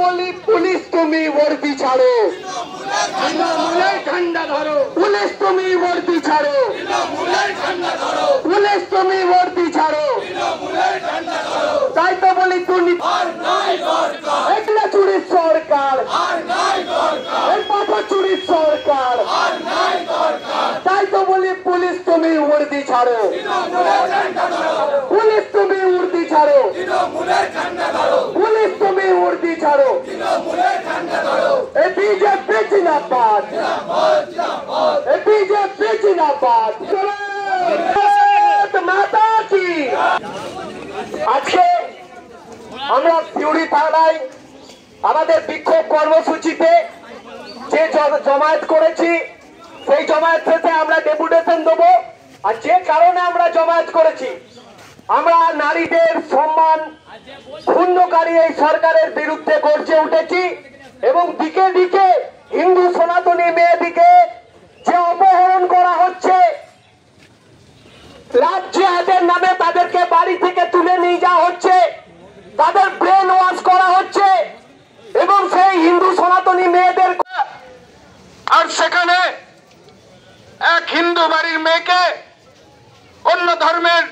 বলি পুলিশ তুমি বর্দি ছাড়ো, ঠান্ডা ধরো, পুলিশ তুমি বর্দি ছাড়ো, পুলিশ তুমি বর্দি ছাড়ো। তাই তো বলি দুর্নীতি একটা চুরির সরকার, চুরির সরকার। তাই তো বলি পুলিশ তুমি বর্দি ছাড়ো, পুলিশ তুমি উর্দি ছাড়ো, পুলিশ তুমি উর্দি ছাড়ো। বিজেপি জিন্দাবাদ, বিজেপি জিন্দাবাদ। মাতা কি আজকে আমরা সিউড়ি থানায় আমাদের বিক্ষোভ কর্মসূচিতে যে জমায়েত করেছি সেই জমায়েত শেষে আমরা ডেপুটেশন দেবো। আর যে কারণে আমরা জমায়েত করেছি, আমরা নারীদের সম্মান ক্ষুণ্ণকারী এই সরকারের বিরুদ্ধে গর্জে উঠেছি এবং দিকে দিকে হিন্দু সনাতনী মেয়েদিকে যে অপহরণ করা হচ্ছে, লাভ জিহাদের নামে তাদেরকে বাড়ি থেকে তুলে নিয়ে যাওয়া হচ্ছে, তাদের ব্রেন ওয়াশ করা হচ্ছে এবং সেই হিন্দু সনাতনী মেয়েদের আর সেখানে এক হিন্দু বাড়ির মেয়েকে অন্য ধর্মের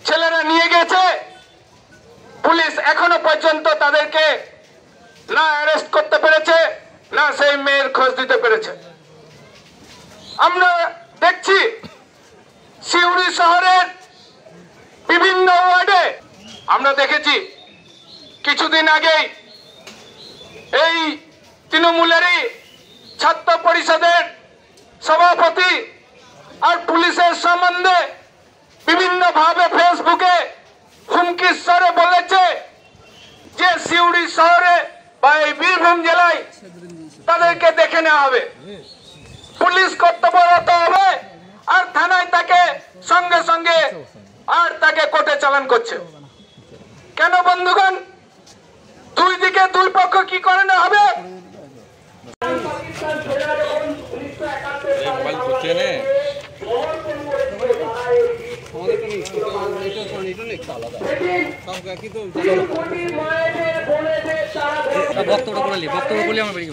ছেলেরা নিয়ে গেছে। পুলিশ এখনো পর্যন্ত তাদেরকে না অ্যারেস্ট করতে পেরেছে, না সেই মেয়ের খোঁজ দিতে পেরেছে। আমরা দেখছি সিউড়ি শহরের বিভিন্ন ওয়ার্ডে, আমরা দেখেছি কিছুদিন আগেই এই তৃণমূলেরই ছাত্র পরিষদের সভাপতি আর পুলিশের সম্বন্ধে বিভিন্ন ভাবে ফেসবুকে হুমকির স্বরে বলেছে যে সিউড়ি শহরে বা এই বীরভূম জেলায় তাদেরকে দেখে নেওয়া হবে, পুলিশ কর্তব্যরত হবে আর থানায় তাকে সঙ্গে সঙ্গে আর তাকে কোর্টে চালান করছে। কেন বন্ধুগণ, দুই দিকে দুই পক্ষ কি করে না হবে? বক্তব্য বলে আমরা বেরিয়ে